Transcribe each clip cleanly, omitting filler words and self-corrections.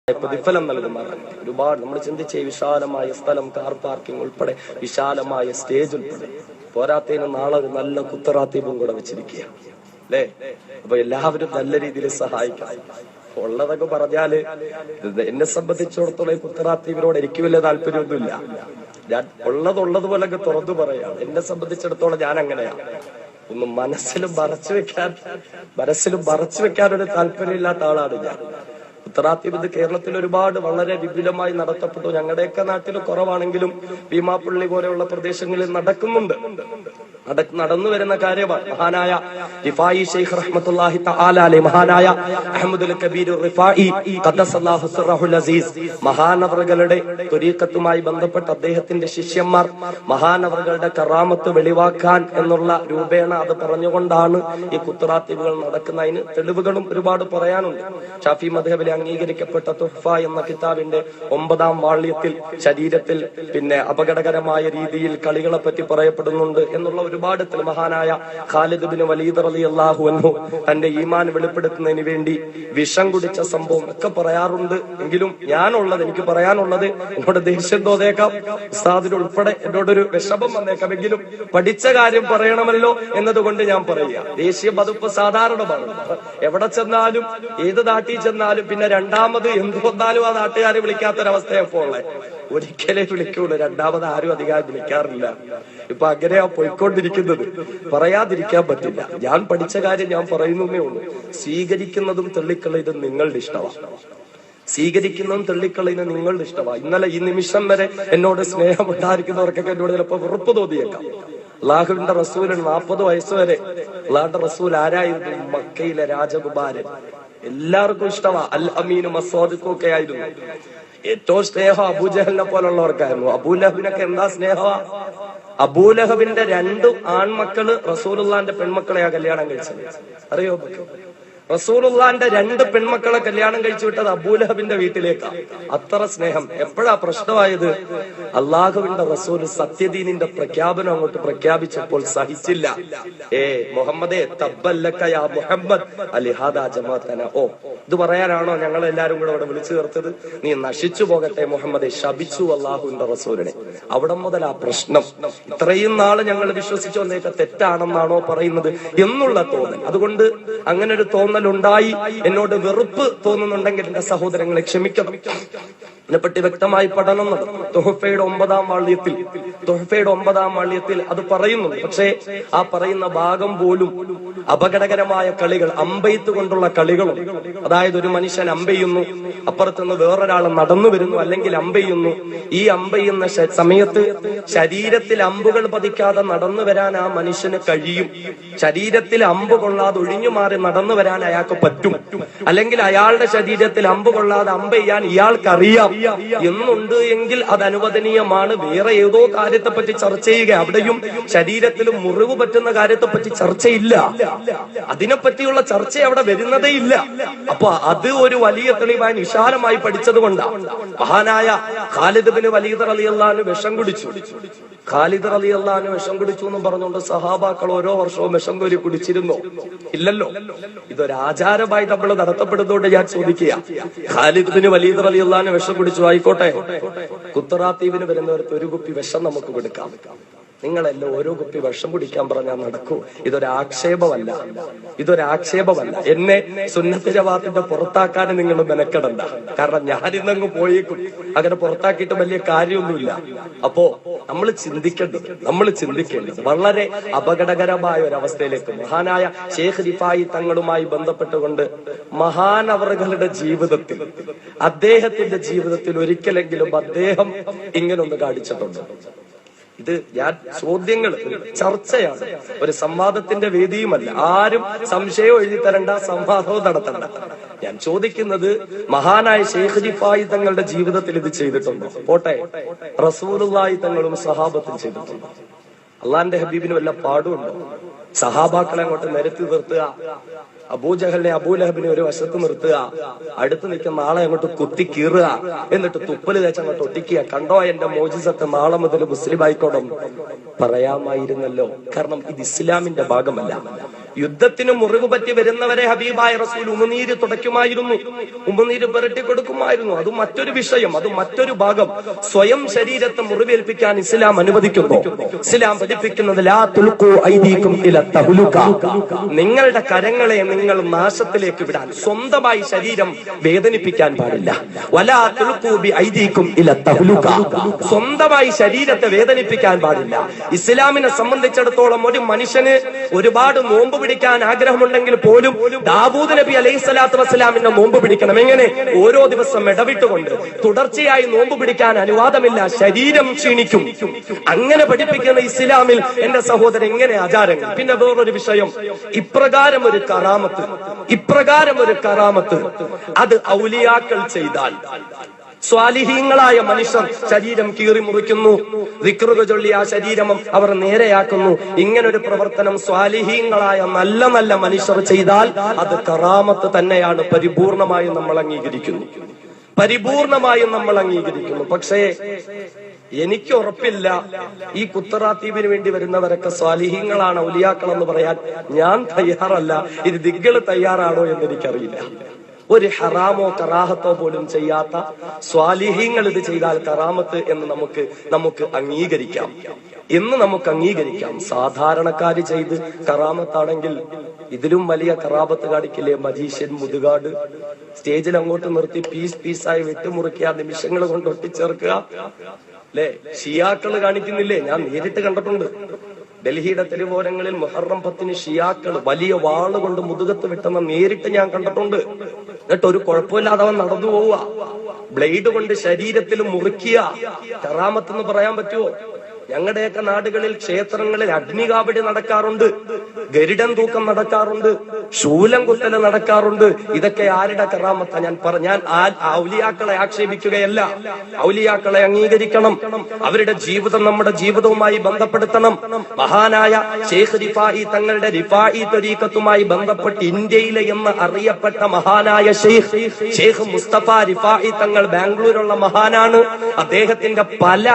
പ്രതിഫലം നൽകുമാറാണ്. ഒരുപാട് നമ്മൾ ചിന്തിച്ച വിശാലമായ സ്ഥലം, കാർ പാർക്കിംഗ് ഉൾപ്പെടെ വിശാലമായ സ്റ്റേജ് ഉൾപ്പെടെ പോരാത്തതിന് നാളെ ഒരു നല്ല കുത്തറാത്തീപും കൂടെ വെച്ചിരിക്കുക അല്ലേ. അപ്പൊ എല്ലാവരും നല്ല രീതിയിൽ സഹായിക്കാം. ഉള്ളതൊക്കെ പറഞ്ഞാല് എന്നെ സംബന്ധിച്ചിടത്തോളം കുത്തറാത്തീപിനോട് എനിക്ക് വലിയ താല്പര്യമൊന്നുമില്ല. ഞാൻ ഉള്ളതുപോലൊക്കെ തുറന്നു പറയാം. എന്നെ സംബന്ധിച്ചിടത്തോളം ഞാൻ അങ്ങനെയാണ്. ഒന്നും മനസ്സിലും മറച്ചു വെക്കാൻ ഒരു താല്പര്യമില്ലാത്ത ആളാണ് ഞാൻ. ഉത്തരാത്തീപ് ഇത് കേരളത്തിൽ ഒരുപാട് വളരെ വിപുലമായി നടത്തപ്പെട്ടു. ഞങ്ങളുടെയൊക്കെ നാട്ടിൽ കുറവാണെങ്കിലും ഭീമാപ്പള്ളി പോലെയുള്ള പ്രദേശങ്ങളിൽ നടക്കുന്നുണ്ട്. നടന്നു വരുന്ന കാര്യമാണ്. മഹാനായ റിഫായി ശൈഖ് റഹ്മത്തുള്ളാഹി തആല അലൈഹി, മഹാനായ അഹ്മദുൽ കബീർ റിഫായി ഖദ്ദസല്ലാഹു സിർറഹുൽ അസീസ്, മഹാനവറുകളുടെ ത്വരീഖത്തുമായി ബന്ധപ്പെട്ട അദ്ദേഹത്തിന്റെ ശിഷ്യന്മാർ മഹാനവറുകളുടെ കറാമത്ത് വെളിവാക്കാൻ എന്നുള്ള രൂപേണ അത് പറഞ്ഞുകൊണ്ടാണ് ഈ കുത്തറാത്തീബുകൾ നടക്കുന്നതിന് തെളിവുകളും ഒരുപാട് പറയാനുണ്ട്. ഷാഫി മദ്ഹബിലെ അംഗീകരിക്കപ്പെട്ട തുഹ്ഫ എന്ന കിതാബിന്റെ 9-ാം വാള്യത്തിൽ ശരീരത്തിൽ അപകടകരമായ രീതിയിൽ കളികളെ പറ്റി പറയപ്പെടുന്നുണ്ട് എന്നുള്ള ഒരുപാട് മഹാനായ ഖാലിദ് ബിൻ വലീദ് റളിയല്ലാഹു അൻഹു തന്റെ ഈമാൻ വെളിപ്പെടുത്തുന്നതിന് വേണ്ടി വിഷം കുടിച്ച സംഭവം ഒക്കെ പറയാറുണ്ട്. എങ്കിലും എനിക്ക് പറയാനുള്ളത്, എന്നോട് ദേഷ്യം തോന്നേക്കാം, ഉസ്താദിന് ഉൾപ്പെടെ എന്നോടൊരു വിഷമം വന്നേക്കാം, എങ്കിലും പഠിച്ച കാര്യം പറയണമല്ലോ എന്നതുകൊണ്ട് ഞാൻ പറയുക. ദേശീയ പതിപ്പ് സാധാരണമാണ്. എവിടെ ചെന്നാലും ഏത് നാട്ടിൽ ചെന്നാലും പിന്നെ രണ്ടാമത് എന്ത് വന്നാലും ആ നാട്ടുകാരെ വിളിക്കാത്തൊരവസ്ഥയപ്പോ ഉള്ളത്. ഒരിക്കലേ വിളിക്കുള്ളൂ, രണ്ടാമത് ആരും അധികം വിളിക്കാറില്ല. ഇപ്പൊ അങ്ങനെയാ പോയിക്കൊണ്ടിരിക്കുന്നത്. പറയാതിരിക്കാൻ പറ്റില്ല. ഞാൻ പഠിച്ച കാര്യം ഞാൻ പറയുന്നേ ഉള്ളൂ. സ്വീകരിക്കുന്നതും തള്ളിക്കളയുന്നതും നിങ്ങളുടെ ഇഷ്ടമാണ്. സ്വീകരിക്കുന്നതും തള്ളിക്കളയുന്നത് നിങ്ങളുടെ ഇഷ്ടമാണ്. ഇന്നലെ ഈ നിമിഷം വരെ എന്നോട് സ്നേഹം ഉണ്ടായിരിക്കുന്നവർക്കൊക്കെ എന്നോട് ചിലപ്പോ വെറുപ്പ് തോന്നിയേക്കാം. അള്ളാഹുവിന്റെ റസൂലിന് 40 വയസ്സ് വരെ അള്ളാഹുന്റെ റസൂൽ ആരായിരുന്നു? മക്കയിലെ രാജകുമാരൻ. എല്ലാവർക്കും ഇഷ്ടമാണ്. അൽ അമീനും അസ്വാദിഖും ഒക്കെ ആയിരുന്നു. ഏറ്റവും സ്നേഹം അബൂജഹലിനെ പോലുള്ളവർക്കായിരുന്നു. അബൂലഹബിനൊക്കെ എന്താ സ്നേഹമാ. അബൂലഹബിന്റെ 2 ആൺമക്കള് റസൂലുള്ളാന്റെ പെൺമക്കളെയാ കല്യാണം കഴിച്ചത്. അറിയോ? റസൂലുള്ളാന്റെ 2 പെൺമക്കളെ കല്യാണം കഴിച്ചു വിട്ടത് അബൂലഹബിന്റെ വീട്ടിലേക്കാണ്. അത്ര സ്നേഹം. എപ്പോഴാ പ്രശ്നമായത്? അള്ളാഹുവിന്റെ റസൂൽ സത്യദീനിന്റെ പ്രഖ്യാപനം അങ്ങോട്ട് പ്രഖ്യാപിച്ചപ്പോൾ സഹിച്ചില്ല. മുഹമ്മദേ തബ്ബല്ലക യാ മുഹമ്മദ് അലിഹാദാ ജമാഅതന. ഇത് പറയാനാണോ ഞങ്ങളെല്ലാരും കൂടെ അവിടെ വിളിച്ചു ചേർത്തത്? നീ നശിച്ചു പോകട്ടെ മുഹമ്മദെ, ശപിച്ചു അള്ളാഹുവിന്റെ റസൂലിനെ. അവിടെ മുതൽ ആ പ്രശ്നം. ഇത്രയും നാള് ഞങ്ങൾ വിശ്വസിച്ചു വന്നേക്ക തെറ്റാണെന്നാണോ പറയുന്നത് എന്നുള്ള തോന്നൽ. അതുകൊണ്ട് അങ്ങനെ ഒരു തോന്നലുണ്ടായി. എന്നോട് വെറുപ്പ് തോന്നുന്നുണ്ടെങ്കിൽ എന്റെ സഹോദരങ്ങളെ ക്ഷമിക്കണം. ഇതിനെപ്പറ്റി വ്യക്തമായി പഠനം നടത്തും. തുഹഫയുടെ 9-ാം വാള്യത്തിൽ അത് പറയുന്നുണ്ട്. പക്ഷേ ആ പറയുന്ന ഭാഗം പോലും അപകടകരമായ കളികൾ, അമ്പെയ്ത്ത് കൊണ്ടുള്ള കളികളും, അതായത് ഒരു മനുഷ്യൻ അമ്പെയ്യുന്നു, അപ്പുറത്തുനിന്ന് വേറൊരാൾ നടന്നു വരുന്നു, അല്ലെങ്കിൽ അമ്പെയ്യുന്നു. ഈ അമ്പെയ്യുന്ന സമയത്ത് ശരീരത്തിൽ അമ്പുകൾ പതിക്കാതെ നടന്നു വരാൻ ആ മനുഷ്യന് കഴിയും. ശരീരത്തിൽ അമ്പ് കൊള്ളാതെ ഒഴിഞ്ഞു മാറി നടന്നു വരാൻ അയാൾക്ക് പറ്റും. അല്ലെങ്കിൽ അയാളുടെ ശരീരത്തിൽ അമ്പ് കൊള്ളാതെ അമ്പെയ്യാൻ ഇയാൾക്കറിയാം എന്നുണ്ട് എങ്കിൽ അത് അനുവദനീയമാണ്. വേറെ ഏതോ കാര്യത്തെ പറ്റി ചർച്ച ചെയ്യുക. അവിടെയും ശരീരത്തിലും മുറിവ് പറ്റുന്ന കാര്യത്തെ പറ്റി ചർച്ചയില്ല. അതിനെപ്പറ്റിയുള്ള ചർച്ച അവിടെ വരുന്നതേ ഇല്ല. അപ്പൊ അത് ഒരു വലിയ തെളിവായി വിശാലമായി പഠിച്ചത് കൊണ്ടാണ്. മഹാനായ ഖാലിദ് ബിൻ വലീദ് റളിയല്ലാഹു അൻഹു വിഷം കുടിച്ചു. ഖാലിദ് റളിയല്ലാഹു അൻഹു വിഷം കുടിച്ചു എന്ന് പറഞ്ഞുകൊണ്ട് സഹാബാക്കൾ ഓരോ വർഷവും വിഷം കോരി കുടിച്ചിരുന്നോ? ഇല്ലല്ലോ. ഇതൊരു ആചാരമായി നമ്മൾ നടത്തപ്പെടുന്നതുകൊണ്ട് ഞാൻ ചോദിക്കുക, ഖാലിദ് ബിൻ വലീദ് റളിയല്ലാഹു അൻഹു വിഷം കുടിച്ചു, ആയിക്കോട്ടെ. കുത്തറാത്തീബിന് വരുന്നവർക്ക് ഒരു കുപ്പി വിഷം നമുക്ക് കൊടുക്കാം. നിങ്ങളെല്ലാം ഓരോ കുപ്പി വിഷം കുടിക്കാൻ പറഞ്ഞാൽ നടക്കൂ? ഇതൊരാക്ഷേപമല്ല. എന്നെ സുന്നത്ത് ജമാഅത്തിന്റെ പുറത്താക്കാൻ നിങ്ങൾ മെനക്കെടണ്ട. കാരണം ഞാനിന്നങ്ങ് പോയേക്കും. അങ്ങനെ പുറത്താക്കിയിട്ട് വലിയ കാര്യമൊന്നുമില്ല. അപ്പോ നമ്മൾ ചിന്തിക്കേണ്ടത് വളരെ അപകടകരമായ ഒരവസ്ഥയിലേക്ക് മഹാനായ ശൈഖ് റിഫായി തങ്ങളുമായി ബന്ധപ്പെട്ടുകൊണ്ട് മഹാനവറുകളുടെ ജീവിതത്തിൽ, അദ്ദേഹത്തിന്റെ ജീവിതത്തിൽ ഒരിക്കലെങ്കിലും അദ്ദേഹം ഇങ്ങനൊന്ന് കാണിച്ചിട്ടുണ്ട്. ഇത് ഞാൻ ചോദ്യങ്ങൾ, ചർച്ചയാണ്, ഒരു സംവാദത്തിന്റെ വേദിയുമല്ല. ആരും സംശയവും എഴുതി തരണ്ട, സംവാദവും നടത്തണ്ട. ഞാൻ ചോദിക്കുന്നത്, മഹാനായ ശൈഖ് റിഫായി തങ്ങളുടെ ജീവിതത്തിൽ ഇത് ചെയ്തിട്ടുണ്ടോ? പോട്ടെ, റസൂലുള്ളാഹി തങ്ങളും സഹാബത്തും ചെയ്തിട്ടുണ്ടോ? അള്ളാന്റെ ഹബീബിന് വല്ല പാടുണ്ടോ? സഹാബാക്കളെ അങ്ങോട്ട് നിരത്തി നിർത്തുക, അബൂജഹലിനെ അബൂലഹബിനെ ഒരു വശത്ത് നിർത്തുക, അടുത്ത് നിൽക്കുന്ന ആളെ അങ്ങോട്ട് കുത്തി കീറുക, എന്നിട്ട് തുപ്പല് തേച്ച് അങ്ങോട്ട് ഒട്ടിക്കുക. കണ്ടോ എന്റെ മോജിസത്ത്, നാളെ മുതൽ മുസ്ലിം ആയിക്കോണം പറയാമായിരുന്നല്ലോ. കാരണം ഇത് ഇസ്ലാമിന്റെ ഭാഗമല്ല. യുദ്ധത്തിന് മുറിവ് പറ്റി വരുന്നവരെ ഹബീബായ റസൂൽ ഉമിനീര് തുടയ്ക്കുമായിരുന്നു, ഉമിനീര് പുരട്ടി കൊടുക്കുമായിരുന്നു. അത് മറ്റൊരു വിഷയം, അത് മറ്റൊരു ഭാഗം. സ്വയം ശരീരത്തെ മുറിവേൽപ്പിക്കാൻ ഇസ്ലാം അനുവദിക്കുന്നു. ഇസ്ലാം പഠിപ്പിക്കുന്നത് ലാ തുൽഖൂ ഐദീകും ഇല തഹ്ലുക, നിങ്ങളുടെ കരങ്ങളെ നിങ്ങൾ നാശത്തിലേക്ക് വിടാൻ, സ്വന്തമായി ശരീരം വേദനിപ്പിക്കാൻ പാടില്ല. വലാ തുൽഖൂ ബി ഐദീകും ഇല തഹ്ലുക, സ്വന്തമായി ശരീരത്തെ വേദനിപ്പിക്കാൻ പാടില്ല. ഇസ്ലാമിനെ സംബന്ധിച്ചിടത്തോളം ഒരു മനുഷ്യന് ഒരുപാട് നോമ്പ് പിടിക്കാൻ ആഗ്രഹമുണ്ടെങ്കിൽ പോലും ദാവൂദ് നബി അലൈഹി സ്വലാത്തു വസ്സലാമിന്റെ നോമ്പ് പിടിക്കണം. എങ്ങനെ? ഓരോ ദിവസം ഇടവിട്ടുകൊണ്ട്. തുടർച്ചയായി നോമ്പ് പിടിക്കാൻ അനുവാദമില്ല, ശരീരം ക്ഷീണിക്കും. അങ്ങനെ പഠിപ്പിക്കുന്ന ഇസ്ലാമിൽ എന്റെ സഹോദരൻ എങ്ങനെ ആചാരങ്ങൾ? പിന്നെ വേറൊരു വിഷയം, ഇപ്രകാരം ഒരു കറാമത്ത് അത് ഔലിയാക്കൾ ചെയ്താൽ, സ്വാലിഹീങ്ങളായ മനുഷ്യർ ശരീരം കീറി മുറിക്കുന്നു, ദിക്റുകൾ ചൊല്ലി ആ ശരീരം അവർ നേരെയാക്കുന്നു. ഇങ്ങനൊരു പ്രവർത്തനം സ്വാലിഹീങ്ങളായ നല്ല നല്ല മനുഷ്യർ ചെയ്താൽ അത് കറാമത്ത് തന്നെയാണ്. പരിപൂർണമായും നമ്മൾ അംഗീകരിക്കുന്നു. പക്ഷേ എനിക്ക് ഉറപ്പില്ല, ഈ കുത്തറാത്തീപിന് വേണ്ടി വരുന്നവരൊക്കെ സ്വാലിഹീങ്ങളാണ്, ഔലിയാക്കളെന്ന് പറയാൻ ഞാൻ തയ്യാറല്ല. ഇത് ദിഗ്കൾ തയ്യാറാണോ എന്ന് എനിക്കറിയില്ല. ഒരു ഹറാമോ കറാഹത്തോ പോലും ചെയ്യാത്ത സ്വാലിഹീങ്ങൾ ഇത് ചെയ്താൽ കറാമത്ത് എന്ന് നമുക്ക് അംഗീകരിക്കാം. സാധാരണക്കാര് ചെയ്ത് കറാമത്താണെങ്കിൽ ഇതിലും വലിയ കറാമത്ത് കാണിക്കില്ലേ മജീഷ്യൻ മുതുകാട്? സ്റ്റേജിൽ അങ്ങോട്ട് നിർത്തി പീസായി വെട്ടുമുറിക്കുക, നിമിഷങ്ങൾ കൊണ്ട് ഒട്ടിച്ചേർക്കുക, അല്ലെ? ഷിയാക്കള് കാണിക്കുന്നില്ലേ? ഞാൻ നേരിട്ട് കണ്ടിട്ടുണ്ട്. ഡൽഹിയുടെ തെരുവോരങ്ങളിൽ മുഹറം 10 ഷിയാക്കൾ വലിയ വാള് കൊണ്ട് മുതുകത്ത് വെട്ടുന്ന നേരിട്ട് ഞാൻ കണ്ടിട്ടുണ്ട്. എന്നിട്ട് ഒരു കുഴപ്പമില്ലാതെ അവൻ നടന്നു പോവുക, ബ്ലേഡ് കൊണ്ട് ശരീരത്തിൽ മുറിക്കുക. കറാമത്തെന്ന് പറയാൻ പറ്റുമോ? ഞങ്ങളുടെയൊക്കെ നാടുകളിൽ ക്ഷേത്രങ്ങളിൽ അഗ്നികാവടി നടക്കാറുണ്ട്, ഗരുഡൻ തൂക്കം നടക്കാറുണ്ട്, ശൂലം കുത്തല് നടക്കാറുണ്ട്. ഇതൊക്കെ ആരുടെ കറാമത്ത? ഞാൻ ഔലിയാക്കളെ ആക്ഷേപിക്കുകയല്ല. ഔലിയാക്കളെ അംഗീകരിക്കണം, അവരുടെ ജീവിതം നമ്മുടെ ജീവിതവുമായി ബന്ധപ്പെടുത്തണം. മഹാനായ ഷെയ്ഖ് റിഫായി തങ്ങളുടെ റിഫായി ത്വരീഖത്തുമായി ബന്ധപ്പെട്ട് ഇന്ത്യയിലെ എന്ന് അറിയപ്പെട്ട മഹാനായ ഷെയ്ഖ് മുസ്തഫ റിഫായി തങ്ങൾ ബാംഗ്ലൂരുള്ള മഹാനാണ്. അദ്ദേഹത്തിന്റെ പല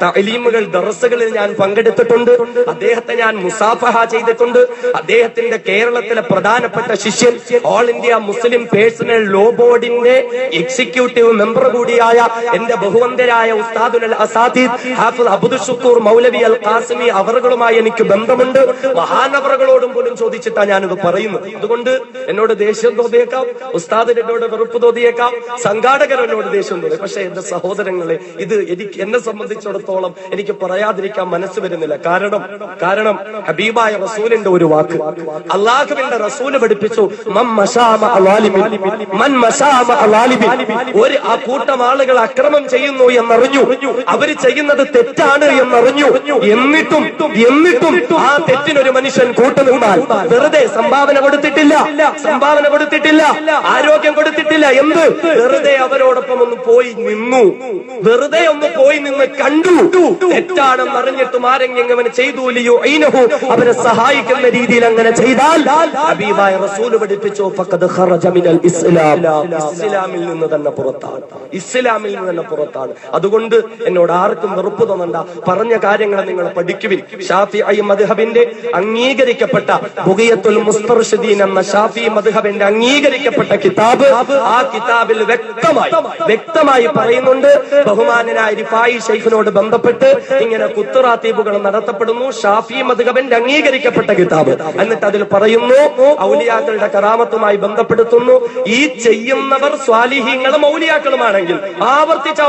തഅലീമുകൾ ദർസുകളിൽ ഞാൻ പങ്കെടുത്തിട്ടുണ്ട്. അദ്ദേഹത്തെ ഞാൻ മുസാഫഹ ചെയ്തിട്ടുണ്ട്. അദ്ദേഹത്തിന്റെ കേരളത്തിലെ പ്രധാനപ്പെട്ട ശിഷ്യൻ, all India Muslim personal law ബോർഡിന്റെ എക്സിക്യൂട്ടീവ് മെമ്പർ കൂടിയായ എന്റെ ബഹുവന്ദരായ ഉസ്താദുൽ അസാദീദ് ഹാഫിദ് അബ്ദുൽ ഷുക്കൂർ മൗലവി അൽ ഖാസിമി അവറുകളുമായി എനിക്ക് ബന്ധമുണ്ട്. മഹാനവറുകളോടും പോലും ചോദിച്ചിട്ടാണ് ഞാനിത് പറയുന്നത്. അതുകൊണ്ട് എന്നോട് ദേഷ്യം തോന്നിയേക്കാം, ഉസ്താദിന് എന്നോട് വെറുപ്പ് തോന്നിയേക്കാം, സംഘാടകർ എന്നോട് ദേഷ്യം തോന്നി. പക്ഷെ എന്റെ സഹോദരങ്ങളെ, ഇത് എന്നെ സംബന്ധിച്ചിടത്തോളം എനിക്ക് പറയാതിരിക്കാൻ മനസ്സ് വരുന്നില്ല. കാരണം ഹബീബായ റസൂലിന്റെ ഒരു വാക്ക്, അള്ളാഹുവിന്റെ റസൂല് പഠിപ്പിച്ചു, ഒരു ആ കൂട്ടം ആളുകൾ അക്രമം ചെയ്യുന്നു എന്നറിഞ്ഞു, അവര് ചെയ്യുന്നത് തെറ്റാണ് എന്നറിഞ്ഞു, എന്നിട്ടും ആ തെറ്റിനൊരു മനുഷ്യൻ കൂട്ടുനിന്നാൽ, വെറുതെ സംഭാവന കൊടുത്തിട്ടില്ല, ആരോഗ്യം കൊടുത്തിട്ടില്ല, എന്ത് വെറുതെ അവരോടൊപ്പം ഒന്ന് പോയി നിന്ന് കണ്ടു, തെറ്റാണെന്ന് അറിഞ്ഞിട്ടും ആരെങ്കിലും അവനെ ചെയ്തു അവനെ സഹായിക്കുന്ന രീതിയിൽ അങ്ങനെ ചെയ്താൽ ഹബീബായ റസൂല് പഠിപ്പിച്ചു, ഫഖദ് ഖറജ മിനൽ ഇസ്ലാം, ഇസ്ലാമിൽ നിന്ന് തന്നെ പുറത്താണ്. അതുകൊണ്ട് എന്നോട് ആർക്കും വെറുപ്പ് തോന്നണ്ട, പറഞ്ഞ കാര്യങ്ങൾ നിങ്ങൾ പഠിക്കുവിൻ. ഷാഫിഈ മദ്ഹബിന്റെ അംഗീകരിക്കപ്പെട്ട ബുഗിയത്തുൽ മുസ്തർശിദീൻ എന്ന ഷാഫിഈ മദ്ഹബിന്റെ അംഗീകരിക്കപ്പെട്ട കിതാബ്, ആ കിതാബിൽ വ്യക്തമായി പറയുന്നുണ്ട്, ബഹുമാനനായ റിഫായി ശൈഖിനോട് ബന്ധപ്പെട്ട് ഇങ്ങനെ കുത്തുറാത്തീബുകൾ നടത്തപ്പെടുന്നു. ഷാഫിഈ മദ്ഹബിന്റെ അംഗീകരിക്കപ്പെട്ട കിതാബ്. എന്നിട്ട് അതിൽ പറയുന്നു, ഔലിയാക്കളുടെ കറാമത്തുമായി ബന്ധപ്പെടുത്തുന്നു, ഈ ചെയ്യുന്നവർ സ്വാലിഹീങ്ങളും ഔലിയാക്കളുമാണെങ്കിൽ, ആവർത്തിച്ചു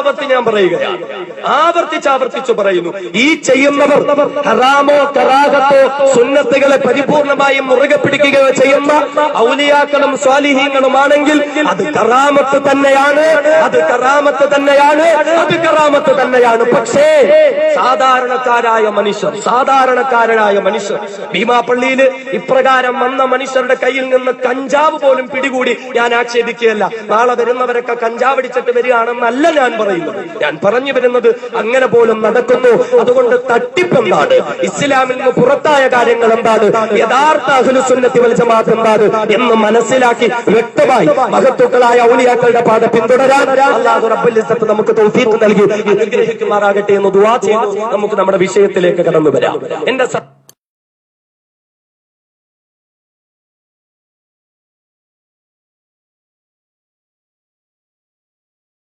പറയുന്നു, ഈ ചെയ്യുന്നവർ ഹറാമോ കറാഹത്തോ സുന്നത്തുകളെ പരിപൂർണമായും മുറുകെ പിടിക്കുകയോ ചെയ്യുന്ന ഔലിയാക്കളും സ്വാലിഹീങ്ങളുമാണെങ്കിൽ അത് കറാമത്ത് തന്നെയാണ്. പക്ഷേ സാധാരണക്കാരായ മനുഷ്യർ ഭീമാപള്ളിയിൽ ഇപ്രകാരം വന്ന മനുഷ്യരുടെ കയ്യിൽ നിന്ന് കഞ്ചാവ് പോലും പിടികൂടി ഞാൻ ആക്ഷേപിക്കുകയല്ല. നാളെ വരുന്നവരൊക്കെ കഞ്ചാവ് അടിച്ചിട്ട് വരികയാണെന്നല്ല ഞാൻ പറയുന്നത്. ഞാൻ പറഞ്ഞു വരുന്നത് അങ്ങനെ പോലും നടക്കുന്നു. അതുകൊണ്ട് തട്ടിപ്പെന്താണ്, ഇസ്ലാമിൽ നിന്ന് പുറത്തായ കാര്യങ്ങൾ എന്താണ്, യഥാർത്ഥ അഹ്ലുസുന്നത്തി വൽ ജമാഅത്ത് എന്താണ് എന്ന് മനസ്സിലാക്കി വ്യക്തമായി മഹത്തുക്കളായ ഔലിയാക്കളുടെ പാത പിന്തുടരാൻ അല്ലാഹു റബ്ബുൽ ഇസ്സത്ത് നമുക്ക് തൗഫീഖ് നൽകി അനുഗ്രഹിക്കുമാറാകട്ടെ എന്ന് ദുആ ചെയ്തു നമുക്ക് നമ്മുടെ വിഷയത്തിലേക്ക് കടന്നു വരാം. എന്റെ